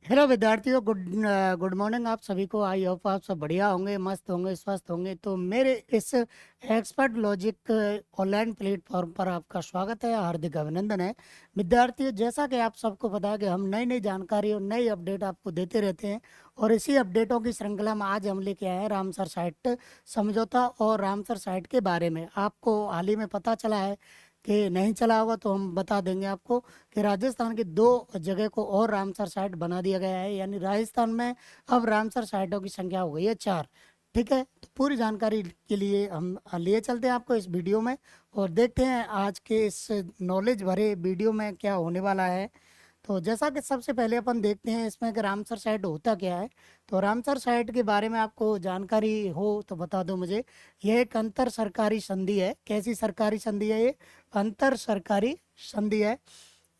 Hello विद्यार्थियों, good morning. आप सभी को, आई होप आप सब बढ़िया होंगे, मस्त होंगे, स्वस्थ होंगे। तो मेरे इस एक्सपर्ट लॉजिक ऑनलाइन प्लेटफॉर्म पर आपका स्वागत है, हार्दिक अभिनंदन है। विद्यार्थियों, जैसा कि आप सबको पता है कि हम नई नई जानकारी और नई अपडेट आपको देते रहते हैं, और इसी अपडेटों की श्रृंखला में आज हम लेके आए हैं रामसर साइट समझौता और रामसर साइट के बारे में। आपको हाल ही में पता चला है कि नहीं चला होगा, तो हम बता देंगे आपको कि राजस्थान की दो जगह को और रामसर साइट बना दिया गया है। यानी राजस्थान में अब रामसर साइटों की संख्या हो गई है 4। ठीक है, तो पूरी जानकारी के लिए हम लिए चलते हैं आपको इस वीडियो में, और देखते हैं आज के इस नॉलेज भरे वीडियो में क्या होने वाला है। तो जैसा कि सबसे पहले अपन देखते हैं इसमें कि रामसर साइट होता क्या है। तो रामसर साइट के बारे में आपको जानकारी हो तो बता दो मुझे। यह एक अंतर सरकारी संधि है। कैसी सरकारी संधि है ये? अंतर सरकारी संधि है,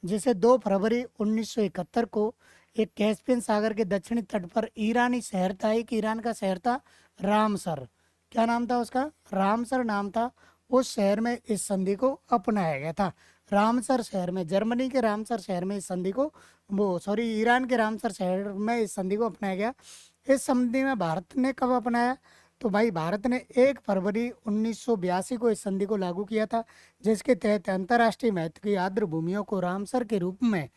जिसे 2 फरवरी 1971 को एक कैस्पियन सागर के दक्षिणी तट पर ईरानी शहर था, एक ईरान का शहर था रामसर। क्या नाम था उसका? रामसर नाम था। उस शहर में इस संधि को अपनाया गया था। रामसर शहर में, जर्मनी के रामसर शहर में इस संधि को, वो सॉरी, ईरान के रामसर शहर में इस संधि को अपनाया गया। इस संधि में भारत ने कब अपनाया? तो भाई, भारत ने 1 फरवरी 1982 को इस संधि को लागू किया था, जिसके तहत अंतर्राष्ट्रीय महत्व की आर्द्र भूमियों को रामसर के रूप में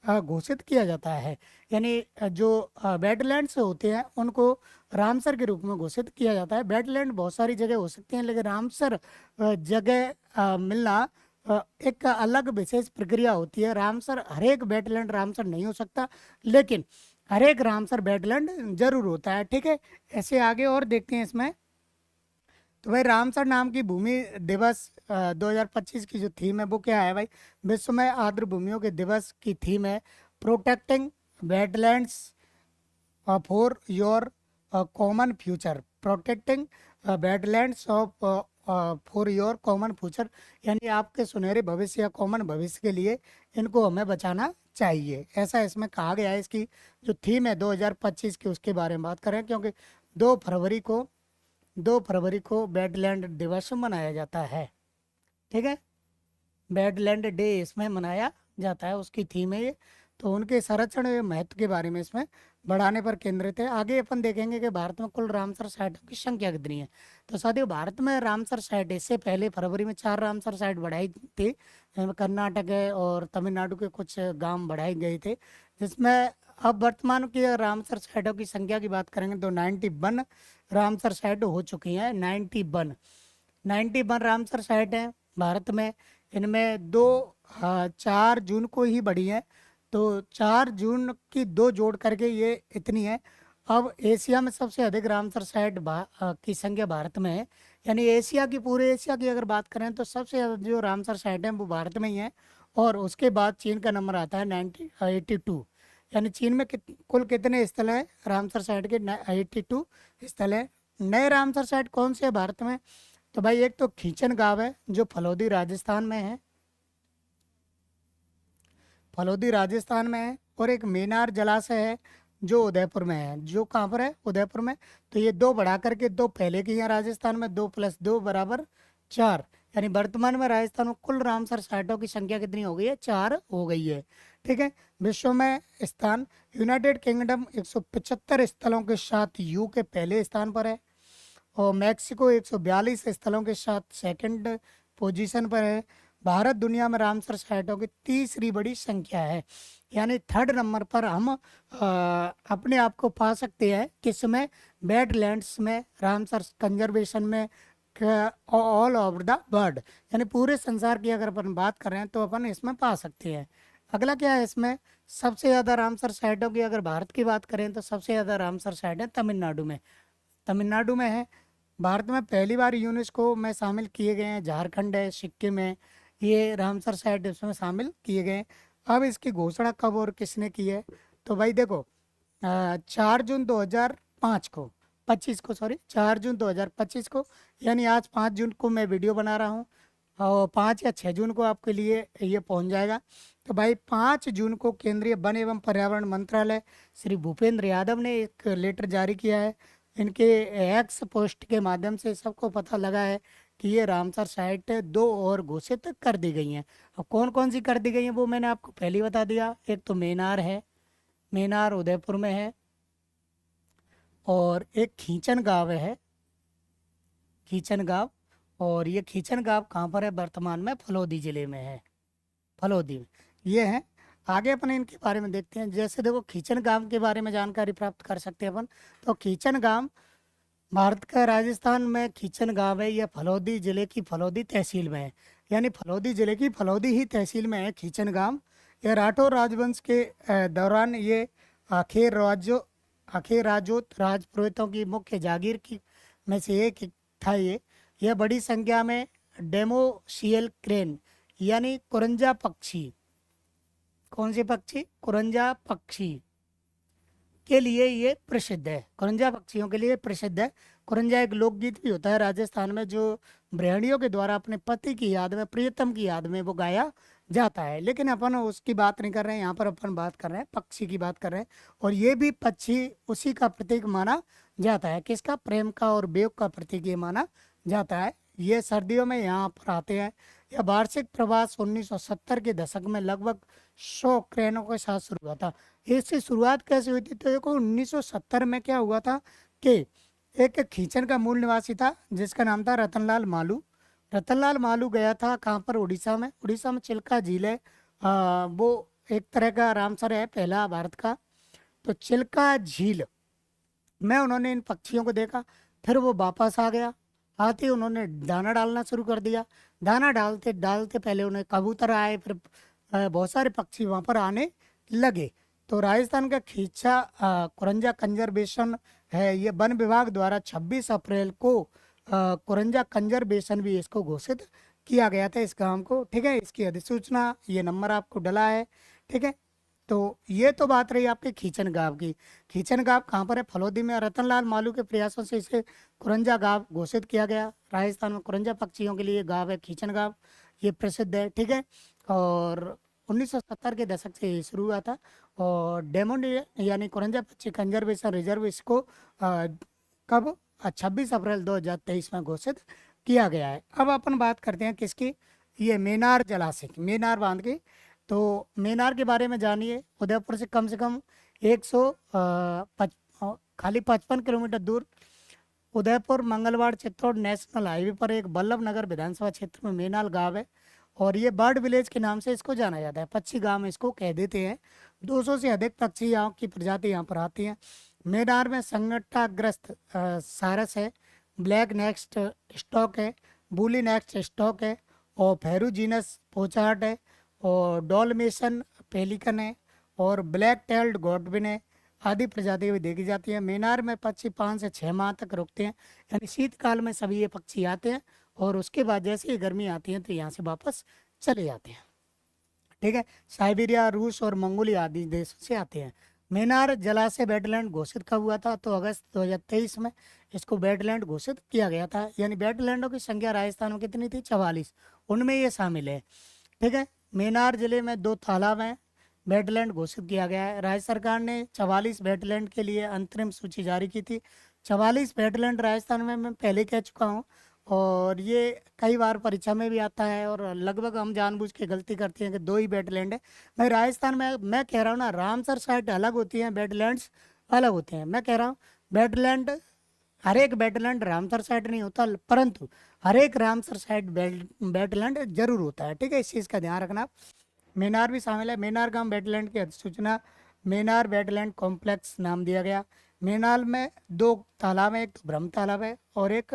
घोषित किया जाता है। यानी जो वेटलैंड्स होते हैं उनको रामसर के रूप में घोषित किया जाता है। वेटलैंड बहुत सारी जगह हो सकती हैं, लेकिन रामसर जगह मिलना एक अलग विशेष प्रक्रिया होती है। रामसर, हर एक वेटलैंड रामसर नहीं हो सकता, लेकिन हर एक रामसर वेटलैंड जरूर होता है। ठीक है, ऐसे आगे और देखते हैं इसमें। तो भाई, रामसर नाम की भूमि दिवस 2025 की जो थीम है वो क्या है भाई? विश्व में आर्द्र भूमियों के दिवस की थीम है protecting wetlands for your common future. Protecting wetlands of for your common future, यानी आपके सुनहरे भविष्य या कॉमन भविष्य के लिए इनको हमें बचाना चाहिए, ऐसा इसमें कहा गया है। इसकी जो थीम है 2025 की, उसके बारे में बात करें, क्योंकि 2 फरवरी को 2 फरवरी को वेटलैंड दिवस मनाया जाता है। ठीक है, वेटलैंड डे इसमें मनाया जाता है, उसकी थीम है ये। तो उनके संरक्षण एवं महत्व के बारे में इसमें बढ़ाने पर केंद्रित है। आगे अपन देखेंगे कि भारत में कुल रामसर साइटों की संख्या कितनी है। तो साथियों, भारत में रामसर साइट इससे पहले फरवरी में 4 रामसर साइट बढ़ाई थी। कर्नाटक है और तमिलनाडु के कुछ गांव बढ़ाए गए थे, जिसमें अब वर्तमान की रामसर साइटों की संख्या की बात करेंगे तो 91 रामसर साइट हो चुकी हैं। 91 रामसर साइट है भारत में। इनमें दो 4 जून को ही बढ़ी है। तो 4 जून की दो जोड़ करके ये इतनी है। अब एशिया में सबसे अधिक रामसर साइट की संख्या भारत में है। यानी एशिया की, पूरे एशिया की अगर बात करें तो सबसे ज़्यादा जो रामसर साइट है वो भारत में ही है। और उसके बाद चीन का नंबर आता है 82। यानी चीन में कुल कितने स्थल है रामसर साइट के? 82 स्थल है। नए रामसर साइट कौन से है भारत में? तो भाई, एक तो खींचन गांव है जो फलोदी राजस्थान में है, फलोदी राजस्थान में है। और एक मेनार जलाशय है जो उदयपुर में है। जो कहाँ पर है? उदयपुर में। तो ये दो बढ़ा करके, दो पहले की हैं राजस्थान में, 2 + 2 = 4। यानी वर्तमान में राजस्थान में कुल रामसर साइटों की संख्या कितनी हो गई है? 4 हो गई है। ठीक है, विश्व में स्थान, यूनाइटेड किंगडम 175 स्थलों के साथ यूके पहले स्थान पर है, और मैक्सिको 142 स्थलों के साथ सेकंड पोजीशन पर है। भारत दुनिया में रामसर साइटों की तीसरी बड़ी संख्या है। यानी 3rd नंबर पर हम अपने आप को पा सकते हैं, किसमें? वेटलैंड्स में, रामसर कंजर्वेशन में, ऑल ओवर द वर्ल्ड। यानी पूरे संसार की अगर अपन बात कर रहे हैं तो अपन इसमें पा सकते हैं। अगला क्या है इसमें? सबसे ज़्यादा रामसर साइटों की अगर भारत की बात करें तो सबसे ज़्यादा रामसर साइट है तमिलनाडु में। तमिलनाडु में है। भारत में पहली बार यूनेस्को में शामिल किए गए हैं झारखंड है, सिक्किम है, ये रामसर साइट इसमें शामिल किए गए हैं। अब इसकी घोषणा कब और किसने की है? तो भाई देखो, 4 जून 2005 को, 25 को, सॉरी, 4 जून 2025 को, यानी आज 5 जून को मैं वीडियो बना रहा हूँ, और 5 या 6 जून को आपके लिए ये पहुँच जाएगा। तो भाई, 5 जून को केंद्रीय वन एवं पर्यावरण मंत्रालय श्री भूपेंद्र यादव ने एक लेटर जारी किया है। इनके एक्स पोस्ट के माध्यम से सबको पता लगा है कि ये रामसर साइट 2 और घोषित कर दी गई हैं। अब कौन कौन सी कर दी गई हैं वो मैंने आपको पहले ही बता दिया। एक तो मेनार है, मेनार उदयपुर में है। और एक खींचन गांव है, खींचन गांव। और ये खींचन गांव कहाँ पर है? वर्तमान में फलोदी जिले में है, फलोदी में ये है। आगे अपन इनके बारे में देखते हैं। जैसे देखो, खींचन गांव के बारे में जानकारी प्राप्त कर सकते हैं अपन। तो खींचन गांव भारत का राजस्थान में खींचन गांव है। यह फलोदी जिले की फलोदी तहसील में है, यानी फलोदी जिले की फलोदी ही तहसील में है खींचन गांव। यह राठौर राजवंश के दौरान ये आखिर राजोत राजपुरोहितों की मुख्य जागीर की में से एक था। यह बड़ी संख्या में डेमोशियल क्रेन यानी कुरंजा पक्षी, कौन से पक्षी? कुरंजा पक्षी के लिए ये प्रसिद्ध है, कुरंजा पक्षियों के लिए प्रसिद्ध है। कुरंजा एक लोकगीत भी होता है राजस्थान में, जो गृहिणियों के द्वारा अपने पति की याद में, प्रियतम की याद में वो गाया जाता है। लेकिन अपन उसकी बात नहीं कर रहे हैं, यहाँ पर अपन बात कर रहे हैं पक्षी की बात कर रहे हैं। और ये भी पक्षी उसी का प्रतीक माना जाता है। किसका? प्रेम का और वियोग का प्रतीक ये माना जाता है। ये सर्दियों में यहाँ पर आते हैं। यह वार्षिक प्रवास 1970 के दशक में लगभग 100 क्रेनों के साथ शुरू हुआ था। इसकी शुरुआत कैसे हुई थी? तो देखो, 1970 में क्या हुआ था कि एक खींचन का मूल निवासी था जिसका नाम था रतनलाल मालू। रतनलाल मालू गया था कहाँ पर? उड़ीसा में। उड़ीसा में चिल्का झील है, वो एक तरह का रामसर है पहला भारत का। तो चिल्का झील में उन्होंने इन पक्षियों को देखा। फिर वो वापस आ गया। आते ही उन्होंने दाना डालना शुरू कर दिया। दाना डालते डालते पहले उन्हें कबूतर आए, फिर बहुत सारे पक्षी वहाँ पर आने लगे। तो राजस्थान का खींचा कुरंजा कंजर्वेशन है। ये वन विभाग द्वारा 26 अप्रैल को कुरंजा कंजर्वेशन भी इसको घोषित किया गया था, इस गांव को। ठीक है, इसकी अधिसूचना ये नंबर आपको डला है। ठीक है, तो ये तो बात रही आपके खींचन गांव की। खींचन गांव कहाँ पर है? फलोदी में। रतनलाल मालू के प्रयासों से इसे कुरंजा गांव घोषित किया गया। राजस्थान में कुरंजा पक्षियों के लिए गांव है खींचन गांव, ये प्रसिद्ध है। ठीक है, और 1970 के दशक से ये शुरू हुआ था। और डेमोन यानी कुरंजा पक्षी कंजर्वेशन रिजर्व इसको कब? 26 अप्रैल 2023 में घोषित किया गया है। अब अपन बात करते हैं किसकी? ये मेनार जलाशय की, मेनार बांध की। तो मेनार के बारे में जानिए। उदयपुर से कम 55 किलोमीटर दूर उदयपुर मंगलवाड़ चित्तौड़ नेशनल हाईवे पर एक बल्लभ नगर विधानसभा क्षेत्र में मेनाल गांव है। और ये बर्ड विलेज के नाम से इसको जाना जाता है, पक्षी गांव इसको कह देते हैं। 200 से अधिक पक्षी यहाँ की प्रजाति यहाँ पर आती हैं। मेनार में संकटाग्रस्त सारस है, ब्लैक नेक्स्ट स्टॉक है, बूली नेक्स्ट स्टॉक है, और फेरुजीनस पोचार्ट है, और डॉलमेशन पेलिकन है, और ब्लैक टेल्ड गॉडविन है, आदि प्रजाति भी देखी जाती है। मेनार में पक्षी 5 से 6 माह तक रुकते हैं, यानी शीतकाल में सभी ये पक्षी आते हैं और उसके बाद जैसे ही गर्मी आती है तो यहाँ से वापस चले जाते हैं। ठीक है, साइबेरिया, रूस और मंगोलिया आदि देशों से आते हैं। मेनार जलाशय वेटलैंड घोषित कब हुआ था? तो अगस्त 2023 में इसको वेटलैंड घोषित किया गया था। यानी वेटलैंडों की संख्या राजस्थान में कितनी थी? 44, उनमें ये शामिल है। ठीक है, मेनार जिले में 2 तालाब हैं, वेटलैंड घोषित किया गया है। राज्य सरकार ने 44 वेटलैंड के लिए अंतरिम सूची जारी की थी। 44 वेटलैंड राजस्थान में मैं पहले कह चुका हूँ, और ये कई बार परीक्षा में भी आता है। और लगभग हम जानबूझ के गलती करते हैं कि 2 ही वेटलैंड है। मैं राजस्थान में मैं कह रहा हूँ ना, रामसर साइट अलग होती हैं, वेटलैंड्स अलग होते हैं। मैं कह रहा हूँ वेटलैंड, हर एक वेटलैंड रामसर साइट नहीं होता, परंतु हर एक रामसर साइट वेटलैंड जरूर होता है। ठीक है, इस चीज़ का ध्यान रखना। मेनार भी शामिल है। मेनार गांव वेटलैंड की अधिसूचना मेनार वेटलैंड कॉम्प्लेक्स नाम दिया गया। मेनार में 2 तालाब हैं, एक तो ब्रह्म तालाब है और एक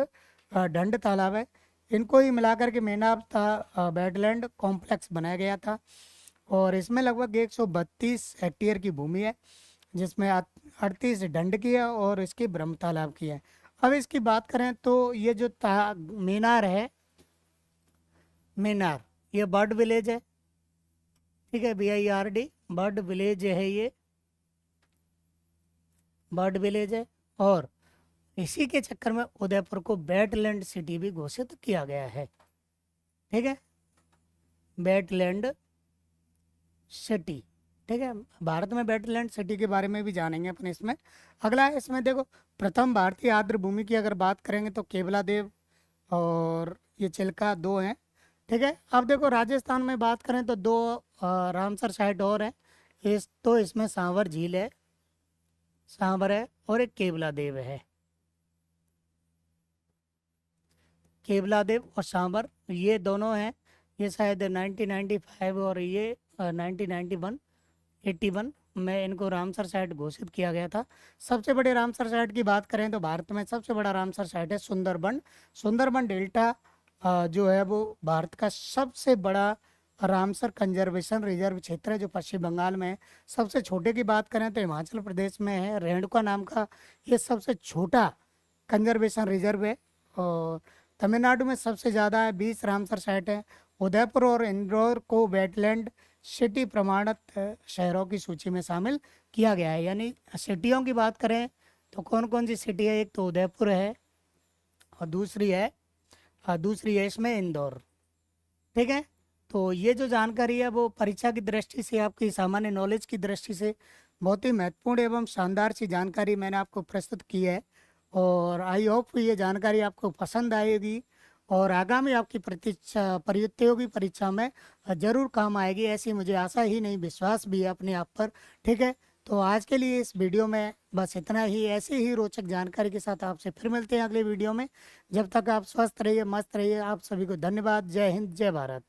ढंड तालाब है। इनको ही मिलाकर के मेनार वेटलैंड कॉम्प्लेक्स बनाया गया था। और इसमें लगभग 132 हेक्टेयर की भूमि है, जिसमें 38 ढंड की है और इसकी ब्रह्म तालाब की है। अब इसकी बात करें तो ये जो मेनार है, मेनार ये बर्ड विलेज है। ठीक है, BIRD बर्ड विलेज है, ये बर्ड विलेज है। और इसी के चक्कर में उदयपुर को वेटलैंड सिटी भी घोषित किया गया है। ठीक है, वेटलैंड सिटी। ठीक है, भारत में वेटलैंड सिटी के बारे में भी जानेंगे अपन इसमें। अगला है, इसमें देखो, प्रथम भारतीय आर्द्र भूमि की अगर बात करेंगे तो केवला देव और ये चिल्का 2 हैं। ठीक है, अब देखो राजस्थान में बात करें तो 2 रामसर साइट और हैं। इसमें सांवर झील है, सांवर है, और एक केवला देव है। केवला देव और सांवर ये दोनों हैं। ये शायद 1995 और ये 1991 81 में इनको रामसर साइट घोषित किया गया था। सबसे बड़े रामसर साइट की बात करें तो भारत में सबसे बड़ा रामसर साइट है सुंदरबन। सुंदरबन डेल्टा जो है वो भारत का सबसे बड़ा रामसर कंजर्वेशन रिजर्व क्षेत्र है, जो पश्चिम बंगाल में है। सबसे छोटे की बात करें तो हिमाचल प्रदेश में है, रेणुका नाम का ये सबसे छोटा कंजर्वेशन रिजर्व है। और तमिलनाडु में सबसे ज़्यादा है, 20 रामसर साइट है। उदयपुर और इंदौर को वेटलैंड सिटी प्रमाणित शहरों की सूची में शामिल किया गया है। यानी सिटियों की बात करें तो कौन कौन सी सिटी है, एक तो उदयपुर है और दूसरी है इसमें इंदौर। ठीक है, तो ये जो जानकारी है वो परीक्षा की दृष्टि से, आपकी सामान्य नॉलेज की दृष्टि से बहुत ही महत्वपूर्ण एवं शानदार सी जानकारी मैंने आपको प्रस्तुत की है। और आई होप ये जानकारी आपको पसंद आएगी और आगामी आपकी प्रतियोगी परीक्षा में जरूर काम आएगी, ऐसी मुझे आशा ही नहीं विश्वास भी है अपने आप पर। ठीक है, तो आज के लिए इस वीडियो में बस इतना ही। ऐसे ही रोचक जानकारी के साथ आपसे फिर मिलते हैं अगले वीडियो में। जब तक आप स्वस्थ रहिए, मस्त रहिए। आप सभी को धन्यवाद। जय हिंद, जय भारत।